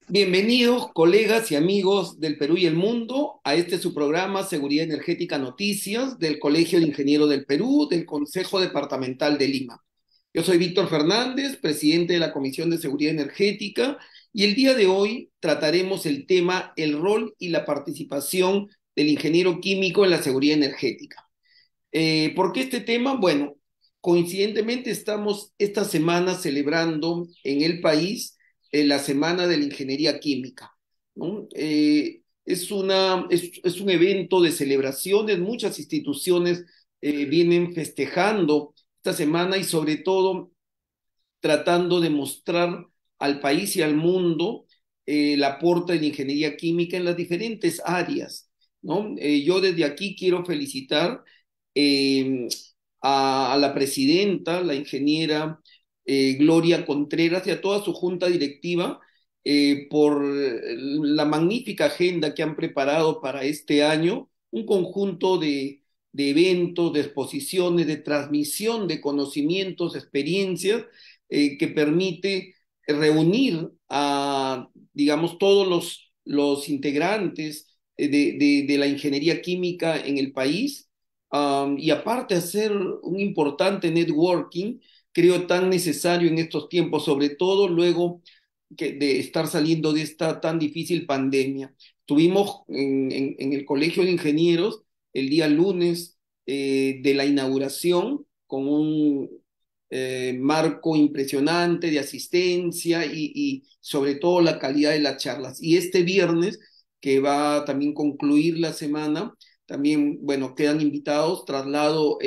Bienvenidos, colegas y amigos del Perú y el mundo, a este su programa Seguridad Energética Noticias del Colegio de Ingenieros del Perú, del Consejo Departamental de Lima. Yo soy Víctor Fernández, presidente de la Comisión de Seguridad Energética, y el día de hoy trataremos el tema el rol y la participación del ingeniero químico en la seguridad energética. ¿Por qué este tema? Bueno, coincidentemente estamos esta semana celebrando en el país la Semana de la Ingeniería Química, ¿no? Es un evento de celebraciones, muchas instituciones vienen festejando esta semana y sobre todo tratando de mostrar al país y al mundo el aporte de la ingeniería química en las diferentes áreas, ¿no? Yo desde aquí quiero felicitar eh, a la presidenta, la ingeniera Gloria Contreras y a toda su junta directiva por la magnífica agenda que han preparado para este año, un conjunto de eventos, de exposiciones, de transmisión de conocimientos, experiencias que permite reunir a, digamos, todos los integrantes de la ingeniería química en el país, y aparte hacer un importante networking, creo tan necesario en estos tiempos, sobre todo luego de estar saliendo de esta tan difícil pandemia. Tuvimos en el Colegio de Ingenieros el día lunes de la inauguración con un marco impresionante de asistencia y sobre todo la calidad de las charlas. Y este viernes, que va a también concluir la semana, también, bueno, quedan invitados, traslado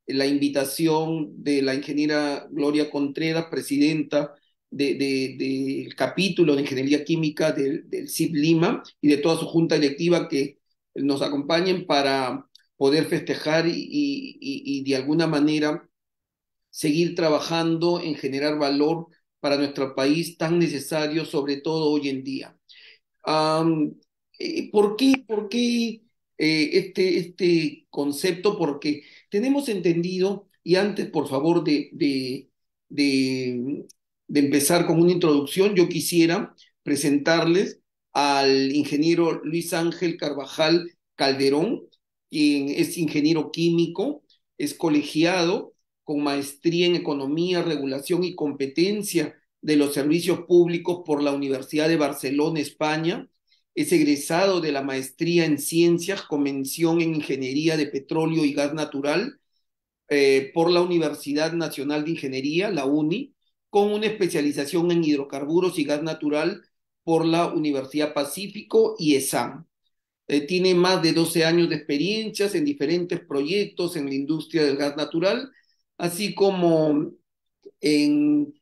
la invitación de la ingeniera Gloria Contreras, presidenta del capítulo de Ingeniería Química del CIP Lima y de toda su junta directiva que nos acompañen para poder festejar y de alguna manera seguir trabajando en generar valor para nuestro país tan necesario, sobre todo hoy en día. Um, ¿Por qué este concepto? Porque tenemos entendido, y antes, por favor, de, de empezar con una introducción, yo quisiera presentarles al ingeniero Luis Ángel Carvajal Calderón, quien es ingeniero químico, es colegiado con maestría en Economía, Regulación y Competencia de los Servicios Públicos por la Universidad de Barcelona, España. Es egresado de la maestría en Ciencias con mención en Ingeniería de Petróleo y Gas Natural por la Universidad Nacional de Ingeniería, la UNI, con una especialización en hidrocarburos y gas natural por la Universidad Pacífico y ESAM. Tiene más de 12 años de experiencias en diferentes proyectos en la industria del gas natural, así como en,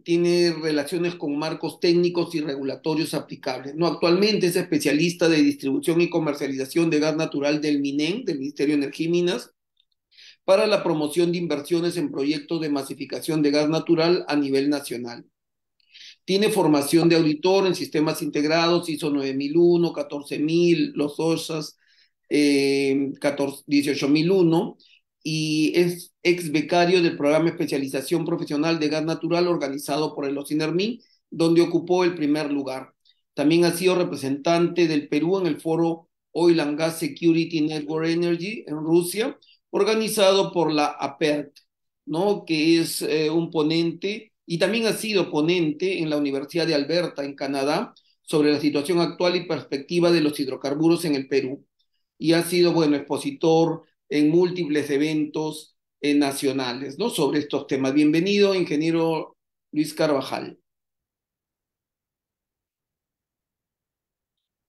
tiene relaciones con marcos técnicos y regulatorios aplicables. ¿No? Actualmente es especialista de distribución y comercialización de gas natural del MINEN, del Ministerio de Energía y Minas, para la promoción de inversiones en proyectos de masificación de gas natural a nivel nacional. Tiene formación de auditor en sistemas integrados, ISO 9001, 14000, los OSHAs 18001, y es ex becario del programa de especialización profesional de gas natural organizado por el OSINERMIN, donde ocupó el primer lugar. También ha sido representante del Perú en el foro Oil and Gas Security Network Energy en Rusia, organizado por la APERT, ¿no? Que es un ponente y también ha sido ponente en la Universidad de Alberta, en Canadá, sobre la situación actual y perspectiva de los hidrocarburos en el Perú. Y ha sido, bueno, expositor en múltiples eventos nacionales, ¿no? Sobre estos temas. Bienvenido, ingeniero Luis Carvajal.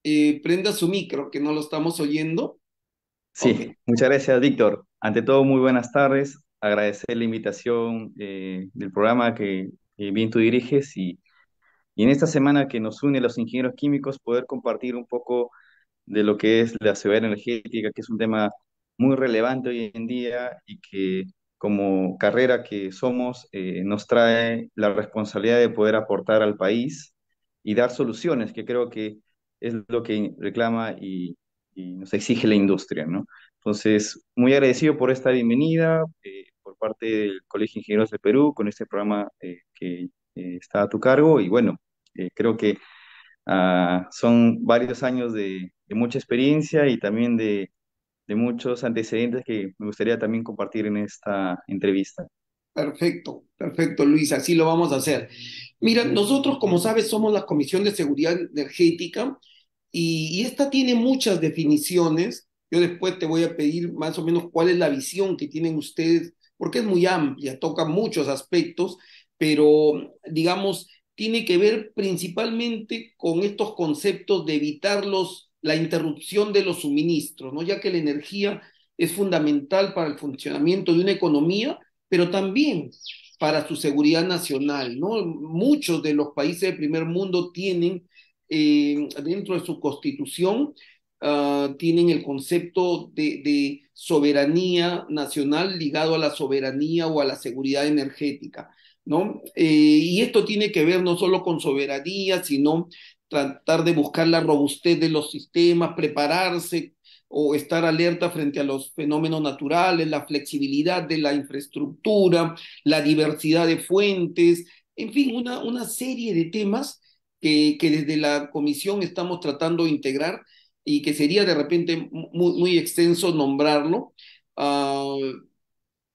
Prenda su micro, que no lo estamos oyendo. Ok. Sí, muchas gracias, Víctor. Ante todo, muy buenas tardes. Agradecer la invitación del programa que bien tú diriges y en esta semana que nos une a los ingenieros químicos poder compartir un poco de lo que es la seguridad energética, que es un tema muy relevante hoy en día y que como carrera que somos, nos trae la responsabilidad de poder aportar al país y dar soluciones, que creo que es lo que reclama y nos exige la industria, ¿no? Entonces, muy agradecido por esta bienvenida por parte del Colegio de Ingenieros de Perú con este programa que está a tu cargo y bueno, creo que son varios años de mucha experiencia y también de muchos antecedentes que me gustaría también compartir en esta entrevista. Perfecto, perfecto, Luis, así lo vamos a hacer. Mira, nosotros, como sabes, somos la Comisión de Seguridad Energética y esta tiene muchas definiciones. Yo después te voy a pedir más o menos cuál es la visión que tienen ustedes, porque es muy amplia, toca muchos aspectos, pero digamos, tiene que ver principalmente con estos conceptos de evitar la interrupción de los suministros, ¿no? Ya que la energía es fundamental para el funcionamiento de una economía pero también para su seguridad nacional, ¿no? Muchos de los países del primer mundo tienen dentro de su constitución, tienen el concepto de soberanía nacional ligado a la soberanía o a la seguridad energética, ¿no? Y esto tiene que ver no solo con soberanía, sino tratar de buscar la robustez de los sistemas, prepararse o estar alerta frente a los fenómenos naturales, la flexibilidad de la infraestructura, la diversidad de fuentes, en fin, una serie de temas que desde la comisión estamos tratando de integrar y que sería de repente muy extenso nombrarlo,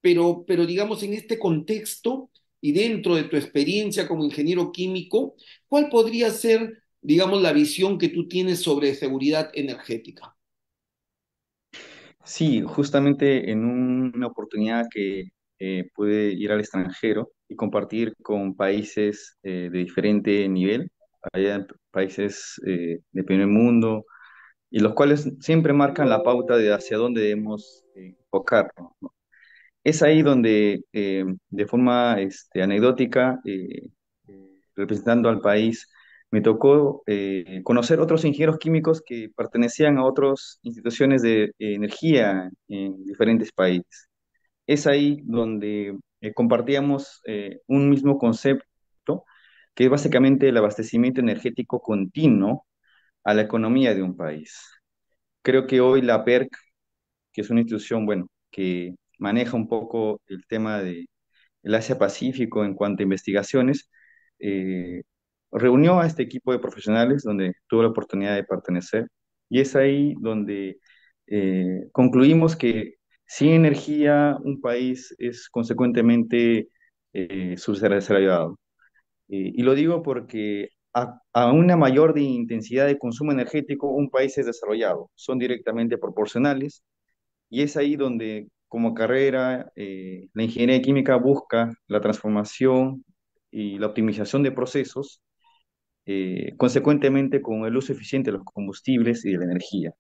pero digamos en este contexto y dentro de tu experiencia como ingeniero químico, ¿cuál podría ser, digamos, la visión que tú tienes sobre seguridad energética? Sí, justamente en una oportunidad que pude ir al extranjero y compartir con países de diferente nivel, allá países de primer mundo, y los cuales siempre marcan la pauta de hacia dónde debemos enfocarnos, ¿no? Es ahí donde, de forma anecdótica, representando al país, me tocó conocer otros ingenieros químicos que pertenecían a otras instituciones de energía en diferentes países. Es ahí donde compartíamos un mismo concepto, que es básicamente el abastecimiento energético continuo a la economía de un país. Creo que hoy la PERC, que es una institución, bueno, que maneja un poco el tema de el Asia-Pacífico en cuanto a investigaciones, eh, reunió a este equipo de profesionales donde tuve la oportunidad de pertenecer y es ahí donde concluimos que sin energía un país es consecuentemente subdesarrollado. Y lo digo porque a una mayor intensidad de consumo energético un país es desarrollado, son directamente proporcionales y es ahí donde, como carrera, la ingeniería química busca la transformación y la optimización de procesos, consecuentemente con el uso eficiente de los combustibles y de la energía.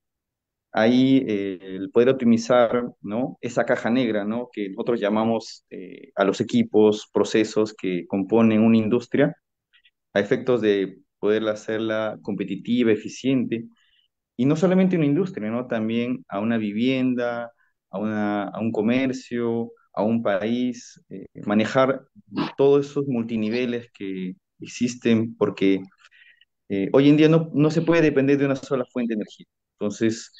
Ahí el poder optimizar, ¿no? Esa caja negra, ¿no? Que nosotros llamamos a los equipos, procesos que componen una industria, a efectos de poder hacerla competitiva, eficiente y no solamente una industria, ¿no? También a una vivienda, a un comercio, a un país, manejar todos esos multiniveles que existen, porque hoy en día no se puede depender de una sola fuente de energía. Entonces,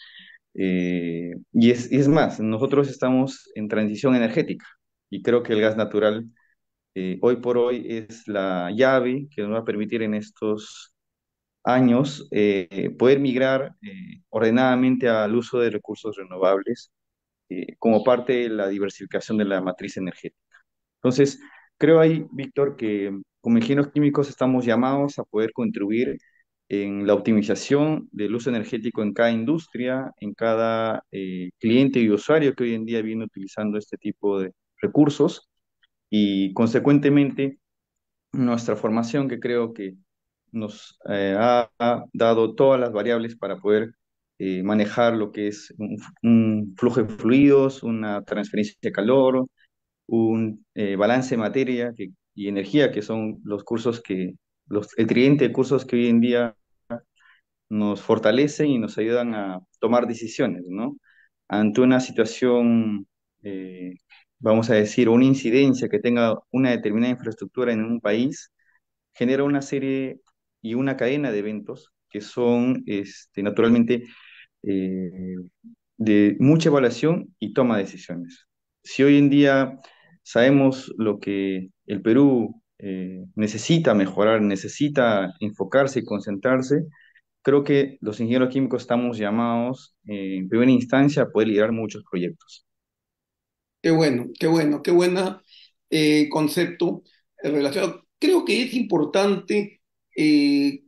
y es más, nosotros estamos en transición energética y creo que el gas natural hoy por hoy es la llave que nos va a permitir en estos años poder migrar ordenadamente al uso de recursos renovables como parte de la diversificación de la matriz energética. Entonces, creo ahí, Víctor, que como ingenieros químicos estamos llamados a poder contribuir en la optimización del uso energético en cada industria, en cada cliente y usuario que hoy en día viene utilizando este tipo de recursos y consecuentemente nuestra formación que creo que nos ha dado todas las variables para poder manejar lo que es un flujo de fluidos, una transferencia de calor, un balance de materia y energía, que son los cursos el tridente de cursos que hoy en día nos fortalecen y nos ayudan a tomar decisiones, ¿no? Ante una situación vamos a decir, una incidencia que tenga una determinada infraestructura en un país, genera una serie y una cadena de eventos que son naturalmente eh, de mucha evaluación y toma de decisiones. Si hoy en día sabemos lo que el Perú necesita mejorar, necesita enfocarse y concentrarse, creo que los ingenieros químicos estamos llamados en primera instancia a poder liderar muchos proyectos. Qué bueno, qué bueno, qué buena concepto relacionado. Creo que es importante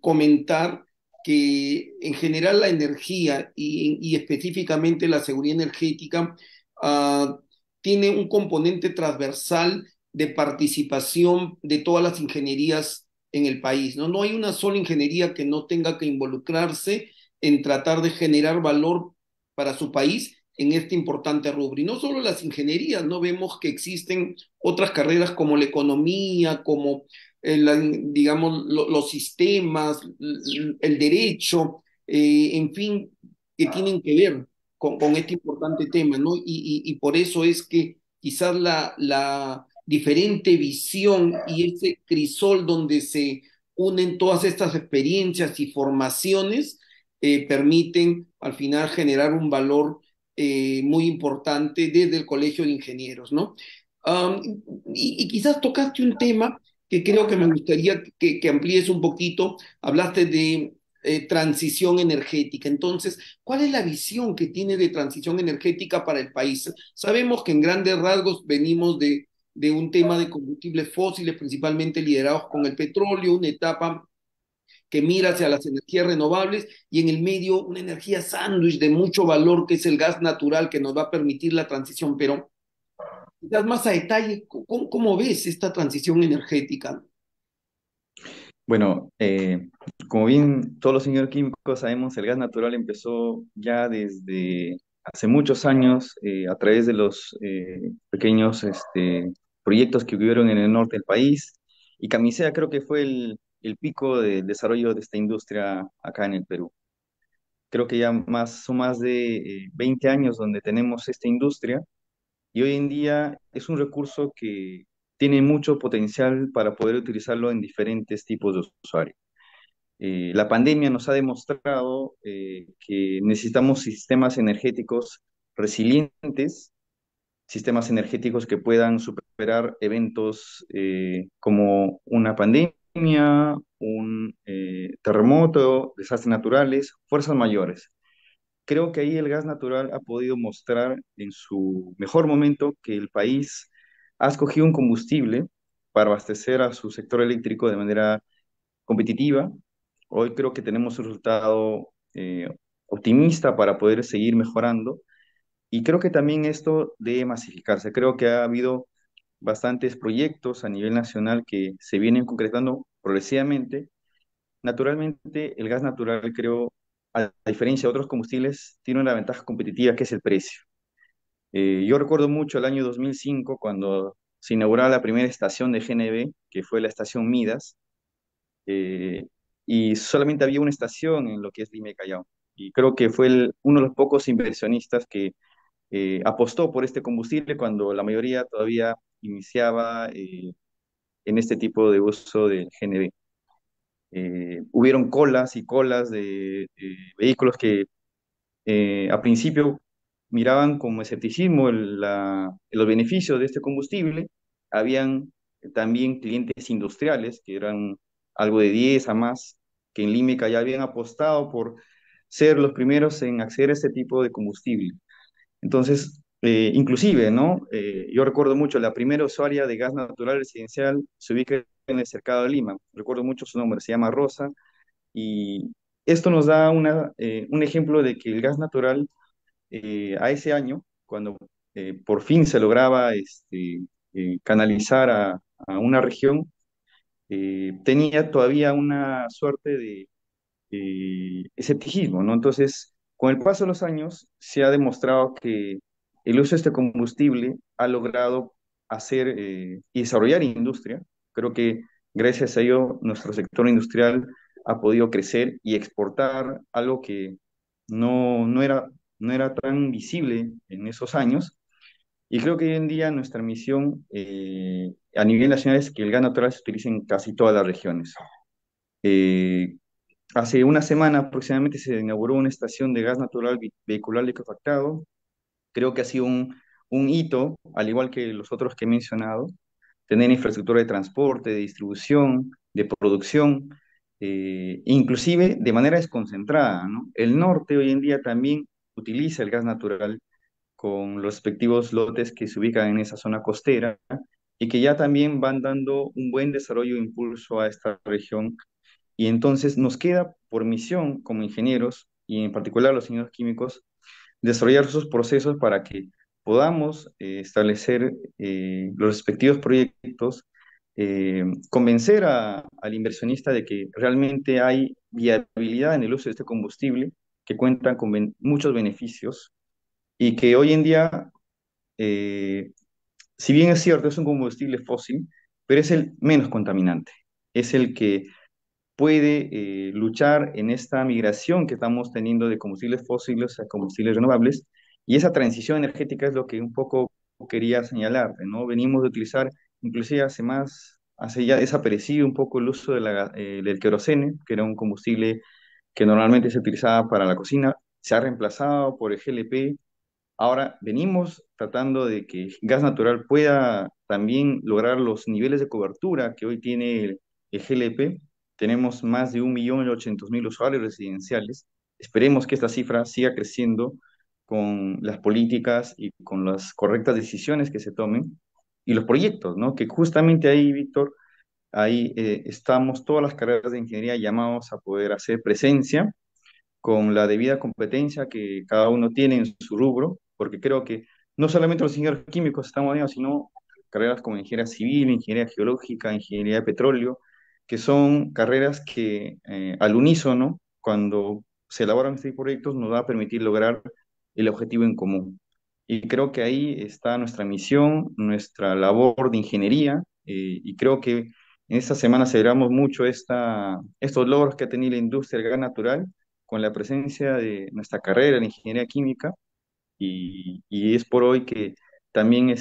comentar que en general la energía y específicamente la seguridad energética ah, tiene un componente transversal de participación de todas las ingenierías en el país, ¿no? No hay una sola ingeniería que no tenga que involucrarse en tratar de generar valor para su país en este importante rubro. Y no solo las ingenierías, no vemos que existen otras carreras como la economía, como digamos los sistemas, el derecho, en fin, que tienen que ver con este importante tema, ¿no? Y por eso es que quizás la diferente visión y ese crisol donde se unen todas estas experiencias y formaciones permiten al final generar un valor muy importante desde el Colegio de Ingenieros, ¿no? Um, y quizás tocaste un tema que creo que me gustaría que amplíes un poquito. Hablaste de transición energética. Entonces, ¿cuál es la visión que tiene de transición energética para el país? Sabemos que en grandes rasgos venimos de un tema de combustibles fósiles, principalmente liderados con el petróleo, una etapa que mira hacia las energías renovables y en el medio una energía sándwich de mucho valor que es el gas natural que nos va a permitir la transición. Pero quizás más a detalle, ¿cómo ves esta transición energética? Bueno, como bien todos los ingenieros químicos sabemos, el gas natural empezó ya desde hace muchos años a través de los pequeños proyectos que hubieron en el norte del país y Camisea creo que fue el pico de desarrollo de esta industria acá en el Perú. Creo que ya son más de 20 años donde tenemos esta industria y hoy en día es un recurso que tiene mucho potencial para poder utilizarlo en diferentes tipos de usuarios. La pandemia nos ha demostrado que necesitamos sistemas energéticos resilientes, sistemas energéticos que puedan superar eventos como una pandemia, un terremoto, desastres naturales, fuerzas mayores. Creo que ahí el gas natural ha podido mostrar en su mejor momento que el país ha escogido un combustible para abastecer a su sector eléctrico de manera competitiva. Hoy creo que tenemos un resultado optimista para poder seguir mejorando y creo que también esto debe masificarse. Creo que ha habido bastantes proyectos a nivel nacional que se vienen concretando progresivamente. Naturalmente, el gas natural, creo, a diferencia de otros combustibles, tiene una ventaja competitiva que es el precio. Yo recuerdo mucho el año 2005 cuando se inauguraba la primera estación de GNB, que fue la estación Midas, eh, y solamente había una estación en lo que es Lima y Callao. Y creo que fue uno de los pocos inversionistas que apostó por este combustible cuando la mayoría todavía iniciaba en este tipo de uso del GNB. Hubieron colas y colas de vehículos que a principio miraban con escepticismo los beneficios de este combustible. Habían también clientes industriales que eran algo de 10 a más, que en Límica ya habían apostado por ser los primeros en acceder a este tipo de combustible. Entonces, inclusive, ¿no? Yo recuerdo mucho, la primera usuaria de gas natural residencial se ubica en el cercado de Lima. Recuerdo mucho su nombre, se llama Rosa, y esto nos da un ejemplo de que el gas natural a ese año, cuando por fin se lograba canalizar a una región, tenía todavía una suerte de escepticismo, ¿no? Entonces, con el paso de los años, se ha demostrado que el uso de este combustible ha logrado hacer y desarrollar industria. Creo que gracias a ello nuestro sector industrial ha podido crecer y exportar algo que no era tan visible en esos años. Y creo que hoy en día nuestra misión a nivel nacional es que el gas natural se utilice en casi todas las regiones. Eh, Hace una semana aproximadamente se inauguró una estación de gas natural vehicular liquefactado. Creo que ha sido un hito, al igual que los otros que he mencionado, tener infraestructura de transporte, de distribución, de producción, inclusive de manera desconcentrada, ¿no? El norte hoy en día también utiliza el gas natural con los respectivos lotes que se ubican en esa zona costera y que ya también van dando un buen desarrollo e impulso a esta región. Y entonces nos queda por misión como ingenieros, y en particular los ingenieros químicos, desarrollar esos procesos para que podamos establecer los respectivos proyectos, convencer al inversionista de que realmente hay viabilidad en el uso de este combustible, que cuentan con muchos beneficios y que hoy en día, eh, si bien es cierto, es un combustible fósil, pero es el menos contaminante, es el que puede luchar en esta migración que estamos teniendo de combustibles fósiles a combustibles renovables. Y esa transición energética es lo que un poco quería señalar, ¿no? Venimos de utilizar, inclusive hace ya desaparecido un poco el uso del querosene, que era un combustible que normalmente se utilizaba para la cocina, se ha reemplazado por el GLP. Ahora venimos tratando de que gas natural pueda también lograr los niveles de cobertura que hoy tiene el GLP. Tenemos más de 1.800.000 usuarios residenciales. Esperemos que esta cifra siga creciendo con las políticas y con las correctas decisiones que se tomen y los proyectos, ¿no? Que justamente ahí, Víctor, ahí estamos todas las carreras de ingeniería llamados a poder hacer presencia con la debida competencia que cada uno tiene en su rubro, porque creo que no solamente los ingenieros químicos estamos viendo, sino carreras como ingeniería civil, ingeniería geológica, ingeniería de petróleo, que son carreras que al unísono, cuando se elaboran estos proyectos, nos va a permitir lograr el objetivo en común. Y creo que ahí está nuestra misión, nuestra labor de ingeniería, y creo que en esta semana celebramos mucho estos logros que ha tenido la industria del gas natural con la presencia de nuestra carrera en ingeniería química y es por hoy que también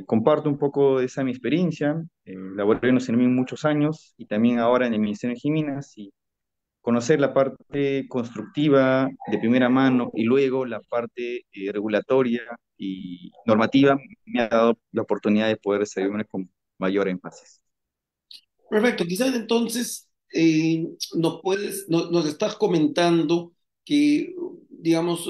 comparto un poco de esa mi experiencia. Laboré en Oceanim muchos años y también ahora en el Ministerio de Giminas y conocer la parte constructiva de primera mano y luego la parte regulatoria y normativa me ha dado la oportunidad de poder desarrollarme con mayor énfasis. Perfecto, quizás entonces nos estás comentando que, digamos,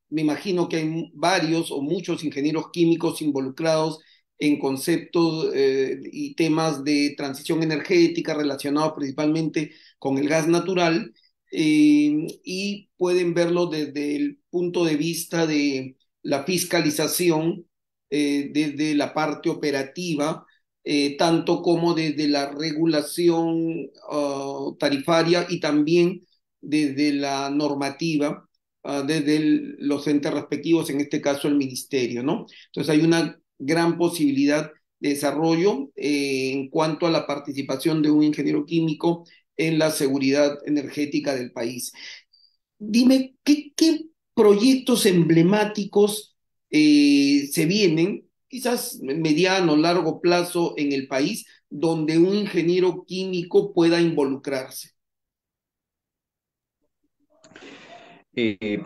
me imagino que hay varios o muchos ingenieros químicos involucrados en conceptos y temas de transición energética relacionados principalmente con el gas natural, y pueden verlo desde el punto de vista de la fiscalización, desde la parte operativa, tanto como desde la regulación tarifaria y también desde la normativa, desde los entes respectivos, en este caso el ministerio, ¿no? Entonces hay una gran posibilidad de desarrollo en cuanto a la participación de un ingeniero químico en la seguridad energética del país. Dime, ¿qué proyectos emblemáticos se vienen, quizás mediano, largo plazo en el país, donde un ingeniero químico pueda involucrarse? Eh,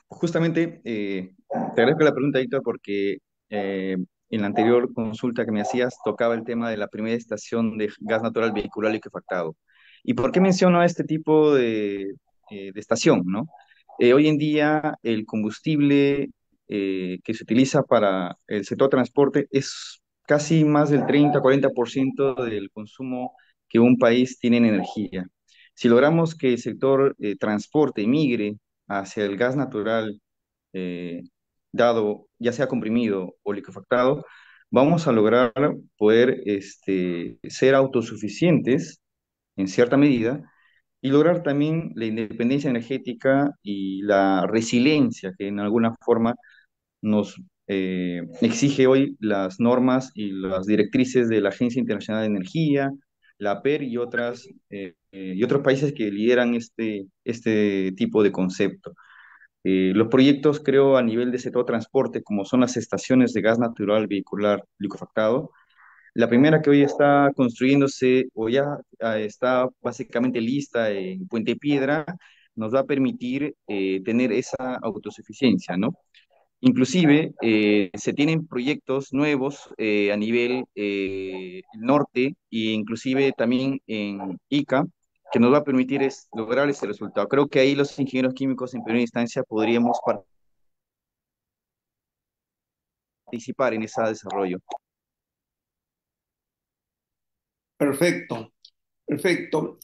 Justamente, te agradezco la pregunta, Víctor, porque eh, en la anterior consulta que me hacías tocaba el tema de la primera estación de gas natural vehicular liquefactado. ¿Y por qué menciono este tipo de estación, no? Hoy en día el combustible que se utiliza para el sector transporte es casi más del 30-40% del consumo que un país tiene en energía. Si logramos que el sector transporte migre hacia el gas natural, eh, dado ya sea comprimido o liquefactado, vamos a lograr poder ser autosuficientes en cierta medida y lograr también la independencia energética y la resiliencia que en alguna forma nos exige hoy las normas y las directrices de la Agencia Internacional de Energía, la APER y otros países que lideran este tipo de concepto. Los proyectos, creo, a nivel de sector transporte, como son las estaciones de gas natural vehicular licuefactado, la primera que hoy está construyéndose o ya está básicamente lista en Puente Piedra, nos va a permitir tener esa autosuficiencia, ¿no? Inclusive se tienen proyectos nuevos a nivel norte e inclusive también en Ica que nos va a permitir lograr ese resultado. Creo que ahí los ingenieros químicos en primera instancia podríamos participar en ese desarrollo. Perfecto, perfecto.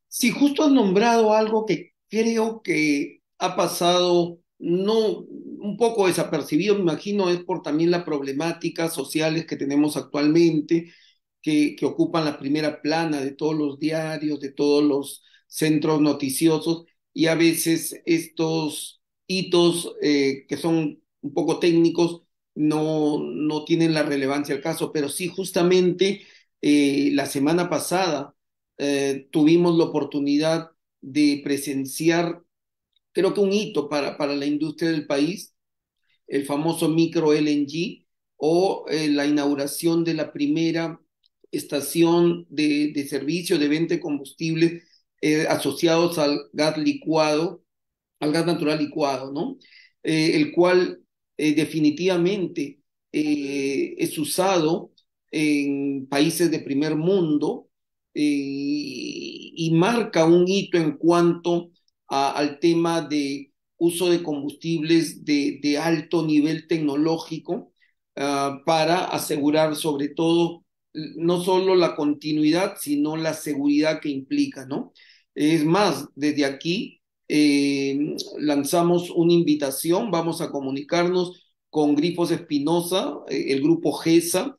Sí, justo has nombrado algo que creo que ha pasado, no un poco desapercibido, me imagino, es por también las problemáticas sociales que tenemos actualmente, que ocupan la primera plana de todos los diarios, de todos los centros noticiosos, y a veces estos hitos que son un poco técnicos no tienen la relevancia al caso, pero sí justamente la semana pasada tuvimos la oportunidad de presenciar, creo que un hito para la industria del país, el famoso micro LNG o la inauguración de la primera estación de servicio de venta de combustible asociados al gas natural licuado, ¿no? El cual definitivamente es usado en países de primer mundo y marca un hito en cuanto al tema de uso de combustibles de alto nivel tecnológico para asegurar sobre todo no solo la continuidad, sino la seguridad que implica, ¿no? Es más, desde aquí lanzamos una invitación, vamos a comunicarnos con Grifos Espinosa, el grupo GESA,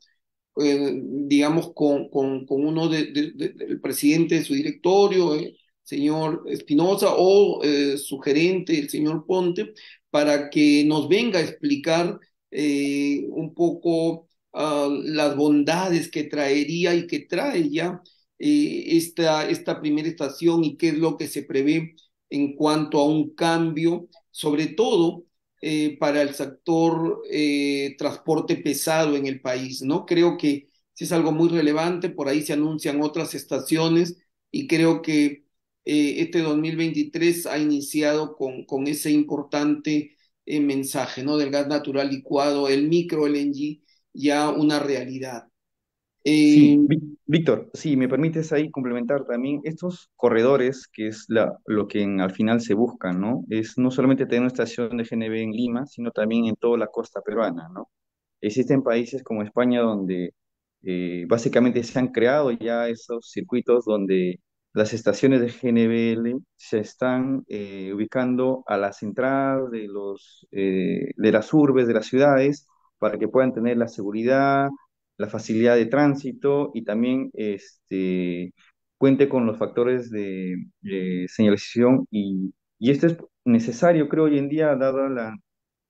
digamos, con uno del presidente de su directorio, señor Espinosa, o su gerente, el señor Ponte, para que nos venga a explicar un poco las bondades que traería y que trae ya esta primera estación y qué es lo que se prevé en cuanto a un cambio, sobre todo para el sector transporte pesado en el país, ¿no? Creo que sí es algo muy relevante, por ahí se anuncian otras estaciones y creo que este 2023 ha iniciado con ese importante mensaje, ¿no? Del gas natural licuado, el micro LNG, ya una realidad. Eh, Sí, Víctor, si me permites ahí complementar también estos corredores, que es lo que al final se busca, ¿no? Es no solamente tener una estación de GNV en Lima, sino también en toda la costa peruana, ¿no? Existen países como España donde básicamente se han creado ya esos circuitos donde las estaciones de GNBL se están ubicando a las entradas de las urbes, de las ciudades, para que puedan tener la seguridad, la facilidad de tránsito y también cuente con los factores de señalización y esto es necesario, creo, hoy en día, dada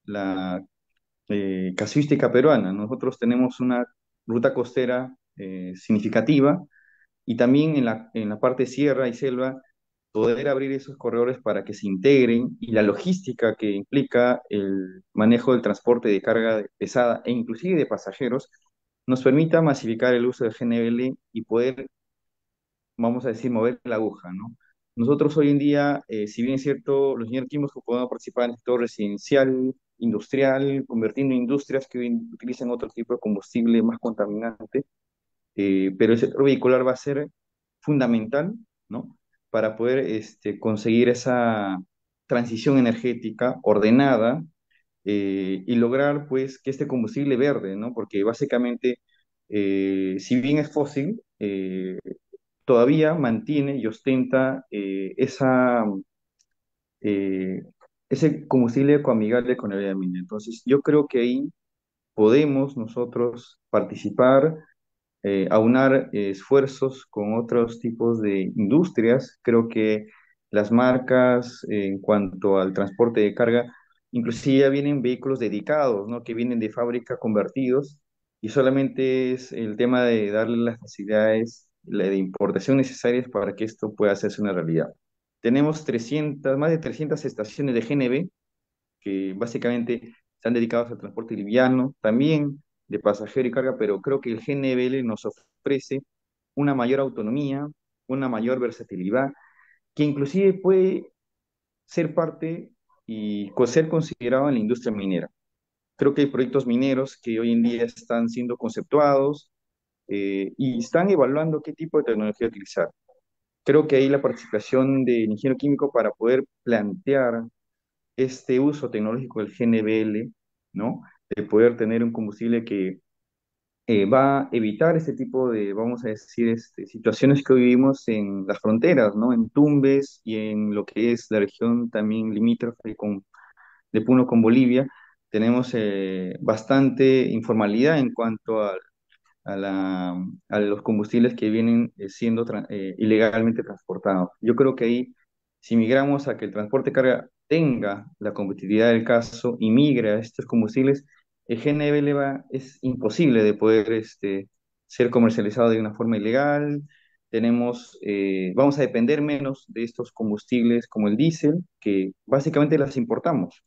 la casuística peruana. Nosotros tenemos una ruta costera significativa y también en la parte sierra y selva poder abrir esos corredores para que se integren y la logística que implica el manejo del transporte de carga pesada e inclusive de pasajeros nos permita masificar el uso de GNL y poder, vamos a decir, mover la aguja, ¿no? Nosotros hoy en día, si bien es cierto, los ingenieros químicos podemos participar en el sector residencial, industrial, convirtiendo industrias que hoy utilizan otro tipo de combustible más contaminante, pero el sector vehicular va a ser fundamental, ¿no? Para poder conseguir esa transición energética ordenada y lograr, pues, que este combustible verde, ¿no? Porque básicamente, si bien es fósil, todavía mantiene y ostenta eh, ese combustible ecoamigable con el medio ambiente. Entonces, yo creo que ahí podemos nosotros participar, aunar esfuerzos con otros tipos de industrias. Creo que las marcas en cuanto al transporte de carga, inclusive ya vienen vehículos dedicados, ¿no? Que vienen de fábrica convertidos y solamente es el tema de darle las facilidades, la de importación necesarias para que esto pueda hacerse una realidad. Tenemos más de 300 estaciones de GNB que básicamente están dedicados al transporte liviano, también de pasajero y carga, pero creo que el GNBL nos ofrece una mayor autonomía, una mayor versatilidad, que inclusive puede ser parte y ser considerado en la industria minera. Creo que hay proyectos mineros que hoy en día están siendo conceptuados y están evaluando qué tipo de tecnología utilizar. Creo que ahí la participación del ingeniero químico para poder plantear este uso tecnológico del GNBL, ¿no? De poder tener un combustible que va a evitar este tipo de, vamos a decir, situaciones que hoy vivimos en las fronteras, ¿no? En Tumbes y en lo que es la región también limítrofe de Puno con Bolivia, tenemos bastante informalidad en cuanto a los combustibles que vienen siendo ilegalmente transportados. Yo creo que ahí, si migramos a que el transporte de carga tenga la competitividad del caso y migre a estos combustibles, el GNL es imposible de poder ser comercializado de una forma ilegal. Vamos a depender menos de estos combustibles como el diésel, que básicamente las importamos.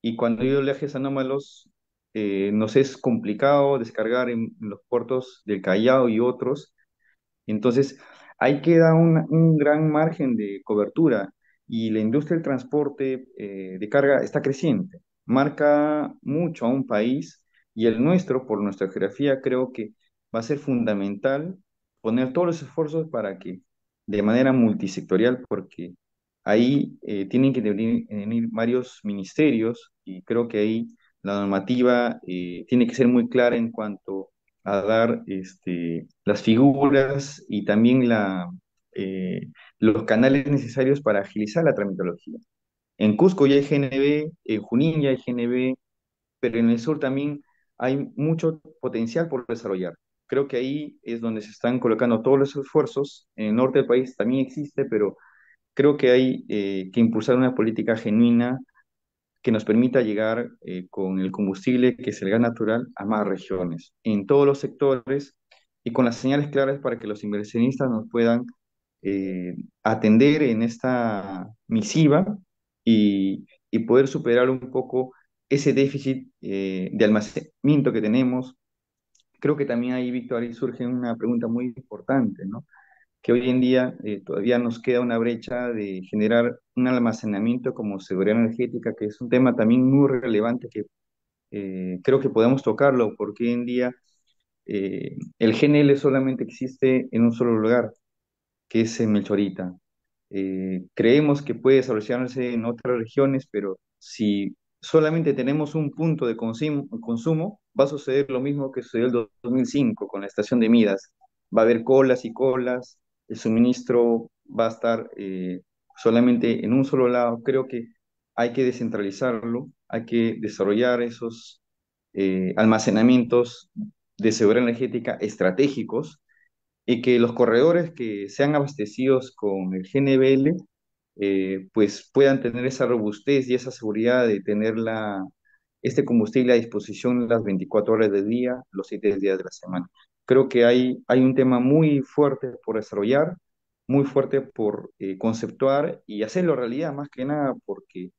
Y cuando hay oleajes anómalos, nos es complicado descargar en los puertos del Callao y otros. Entonces, ahí queda un gran margen de cobertura y la industria del transporte de carga está creciente, marca mucho a un país y el nuestro, por nuestra geografía, creo que va a ser fundamental poner todos los esfuerzos para que de manera multisectorial, porque ahí tienen que venir varios ministerios y creo que ahí la normativa tiene que ser muy clara en cuanto a dar las figuras y también eh, los canales necesarios para agilizar la tramitología. En Cusco ya hay GNB, en Junín ya hay GNB, pero en el sur también hay mucho potencial por desarrollar. Creo que ahí es donde se están colocando todos los esfuerzos. En el norte del país también existe, pero creo que hay que impulsar una política genuina que nos permita llegar con el combustible que es el gas natural a más regiones, en todos los sectores y con las señales claras para que los inversionistas nos puedan atender en esta misiva y poder superar un poco ese déficit de almacenamiento que tenemos. Creo que también ahí, Víctor, ahí surge una pregunta muy importante, ¿no? Que hoy en día todavía nos queda una brecha de generar un almacenamiento como seguridad energética, que es un tema también muy relevante que creo que podemos tocarlo, porque hoy en día el GNL solamente existe en un solo lugar, que es en Melchorita. Creemos que puede desarrollarse en otras regiones, pero si solamente tenemos un punto de consumo, va a suceder lo mismo que sucedió en el 2005 con la estación de Midas. Va a haber colas y colas, el suministro va a estar solamente en un solo lado. Creo que hay que descentralizarlo, hay que desarrollar esos almacenamientos de seguridad energética estratégicos y que los corredores que sean abastecidos con el GNBL pues puedan tener esa robustez y esa seguridad de tener este combustible a disposición las 24 horas del día, los 7 días de la semana. Creo que hay un tema muy fuerte por desarrollar, muy fuerte por conceptuar y hacerlo realidad, más que nada porque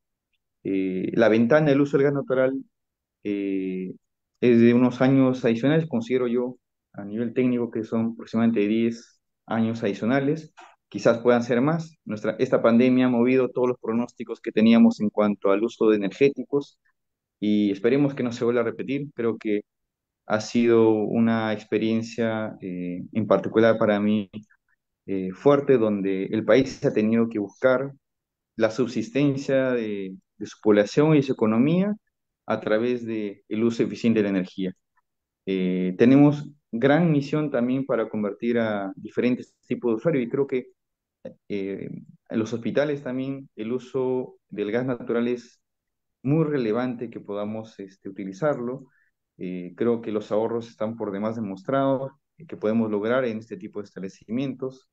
la ventana del uso del gas natural eh, es de unos años adicionales, considero yo, a nivel técnico, que son aproximadamente 10 años adicionales, quizás puedan ser más. Esta pandemia ha movido todos los pronósticos que teníamos en cuanto al uso de energéticos y esperemos que no se vuelva a repetir. Creo que ha sido una experiencia en particular para mí fuerte, donde el país ha tenido que buscar la subsistencia de su población y su economía a través del uso eficiente de la energía. Tenemos gran misión también para convertir a diferentes tipos de usuarios y creo que eh, en los hospitales también el uso del gas natural es muy relevante que podamos utilizarlo. Creo que los ahorros están por demás demostrados que podemos lograr en este tipo de establecimientos.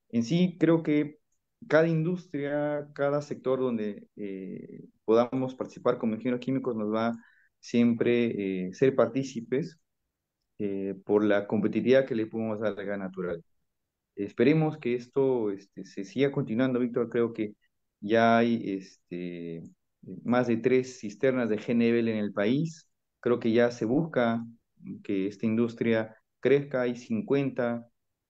En sí, creo que cada industria, cada sector donde podamos participar como ingenieros químicos nos va siempre ser partícipes por la competitividad que le podemos dar al gas natural. Esperemos que esto se siga continuando, Víctor. Creo que ya hay más de 3 cisternas de GNL en el país. Creo que ya se busca que esta industria crezca. Hay 50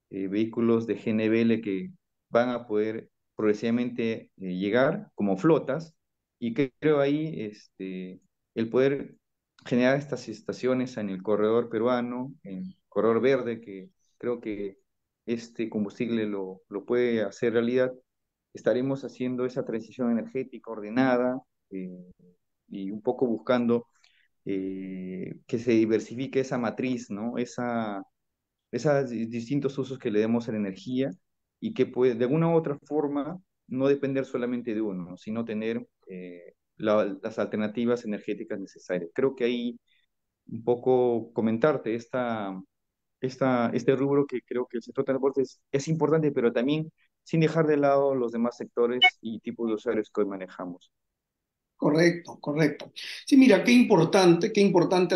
vehículos de GNL que van a poder progresivamente llegar como flotas. Y creo ahí el poder generar estas estaciones en el corredor peruano, en el corredor verde, que creo que este combustible lo puede hacer realidad, estaremos haciendo esa transición energética ordenada, eh, y un poco buscando que se diversifique esa matriz, ¿no? Esos distintos usos que le demos a la energía y que puede, de alguna u otra forma, no depender solamente de uno, sino tener las alternativas energéticas necesarias. Creo que ahí un poco comentarte este rubro que creo que el sector transporte es importante, pero también sin dejar de lado los demás sectores y tipos de usuarios que hoy manejamos. Correcto, correcto. Sí, mira, qué importante.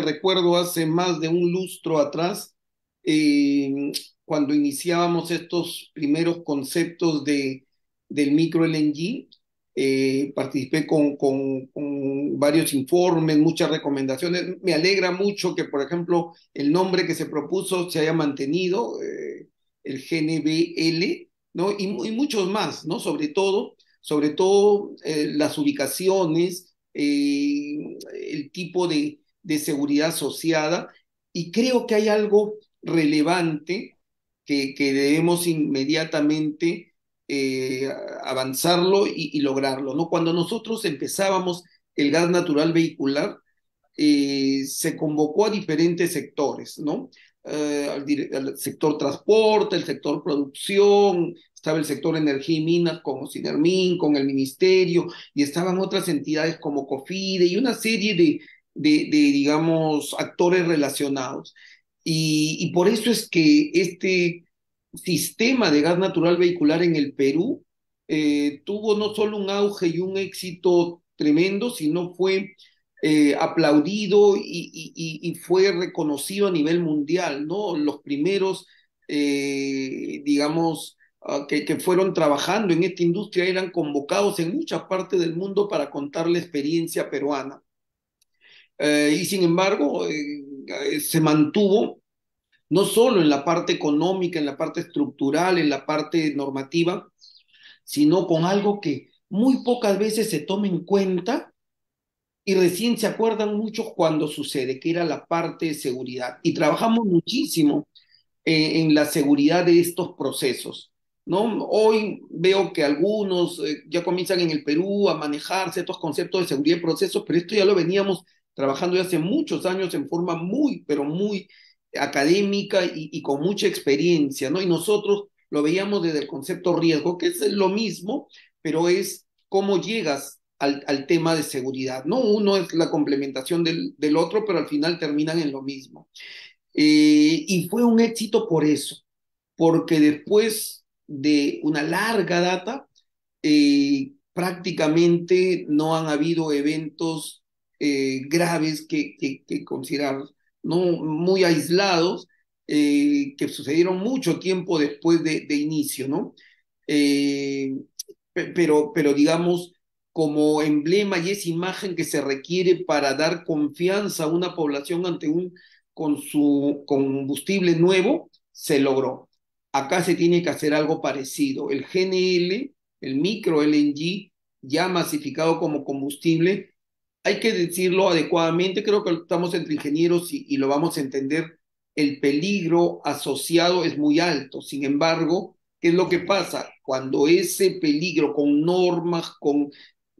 Recuerdo hace más de un lustro atrás, eh, cuando iniciábamos estos primeros conceptos del micro LNG, participé con varios informes, muchas recomendaciones. Me alegra mucho que, por ejemplo, el nombre que se propuso se haya mantenido, el GNBL, ¿no? Y muchos más, ¿no? Sobre todo las ubicaciones, el tipo de seguridad asociada, y creo que hay algo relevante que debemos inmediatamente avanzarlo y lograrlo, ¿no? Cuando nosotros empezábamos el gas natural vehicular, se convocó a diferentes sectores, ¿no? Al sector transporte, el sector producción, estaba el sector energía y minas con Ocinermin, con el ministerio, y estaban otras entidades como COFIDE y una serie digamos, actores relacionados. Y por eso es que este sistema de gas natural vehicular en el Perú tuvo no solo un auge y un éxito tremendo, sino fue aplaudido y fue reconocido a nivel mundial, ¿no? Los primeros, digamos, que fueron trabajando en esta industria eran convocados en muchas partes del mundo para contar la experiencia peruana. Y sin embargo, se mantuvo no solo en la parte económica, en la parte estructural, en la parte normativa, sino con algo que muy pocas veces se toma en cuenta y recién se acuerdan muchos cuando sucede, que era la parte de seguridad. Y trabajamos muchísimo en la seguridad de estos procesos, ¿no? Hoy veo que algunos ya comienzan en el Perú a manejarse estos conceptos de seguridad de procesos, pero esto ya lo veníamos trabajando ya hace muchos años en forma muy, pero muy académica y con mucha experiencia, ¿no? Y nosotros lo veíamos desde el concepto riesgo, que es lo mismo, pero es cómo llegas al tema de seguridad, ¿no? Uno es la complementación del otro, pero al final terminan en lo mismo. Y fue un éxito por eso, porque después de una larga data, prácticamente no han habido eventos graves que considerar, ¿no? Muy aislados, que sucedieron mucho tiempo después de inicio, ¿no? Eh, pero digamos, como emblema y esa imagen que se requiere para dar confianza a una población ante con su combustible nuevo, se logró. Acá se tiene que hacer algo parecido. El GNL, el micro LNG, ya masificado como combustible, hay que decirlo adecuadamente, creo que estamos entre ingenieros y lo vamos a entender, el peligro asociado es muy alto. Sin embargo, ¿qué es lo que pasa? Cuando ese peligro con normas, con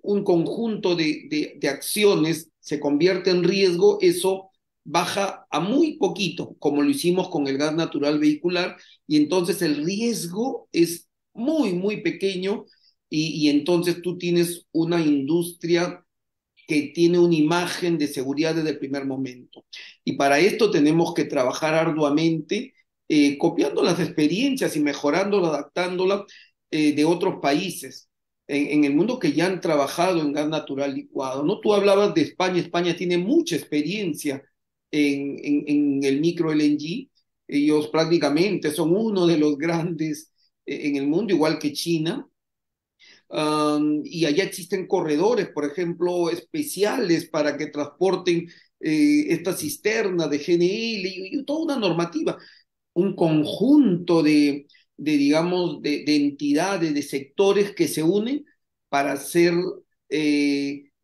un conjunto de acciones se convierte en riesgo, eso baja a muy poquito, como lo hicimos con el gas natural vehicular, y entonces el riesgo es muy, muy pequeño, y entonces tú tienes una industria que tiene una imagen de seguridad desde el primer momento. Y para esto tenemos que trabajar arduamente, copiando las experiencias y mejorándolas, adaptándolas de otros países en el mundo que ya han trabajado en gas natural licuado, ¿no? Tú hablabas de España. España tiene mucha experiencia en el micro LNG. Ellos prácticamente son uno de los grandes en el mundo, igual que China. Y allá existen corredores, por ejemplo, especiales para que transporten esta cisterna de GNL y toda una normativa, un conjunto digamos, de entidades, de sectores que se unen para hacer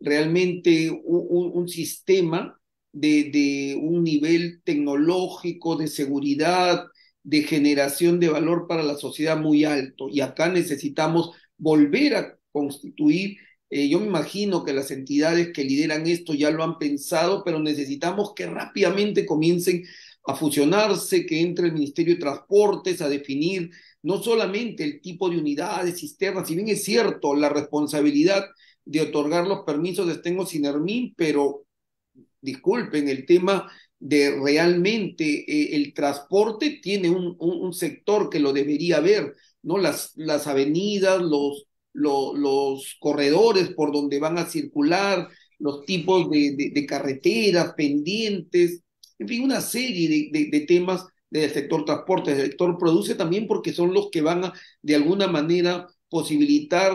realmente un sistema de un nivel tecnológico, de seguridad, de generación de valor para la sociedad muy alto. Y acá necesitamos volver a constituir. Yo me imagino que las entidades que lideran esto ya lo han pensado, pero necesitamos que rápidamente comiencen a fusionarse, que entre el Ministerio de Transportes a definir no solamente el tipo de unidades, cisternas, si bien es cierto la responsabilidad de otorgar los permisos está en Ocinermin, pero disculpen, el tema de realmente el transporte tiene un sector que lo debería ver, ¿no? Las avenidas, los corredores por donde van a circular, los tipos de carreteras pendientes, en fin, una serie de temas del sector transporte. El sector produce también porque son los que van a, de alguna manera, posibilitar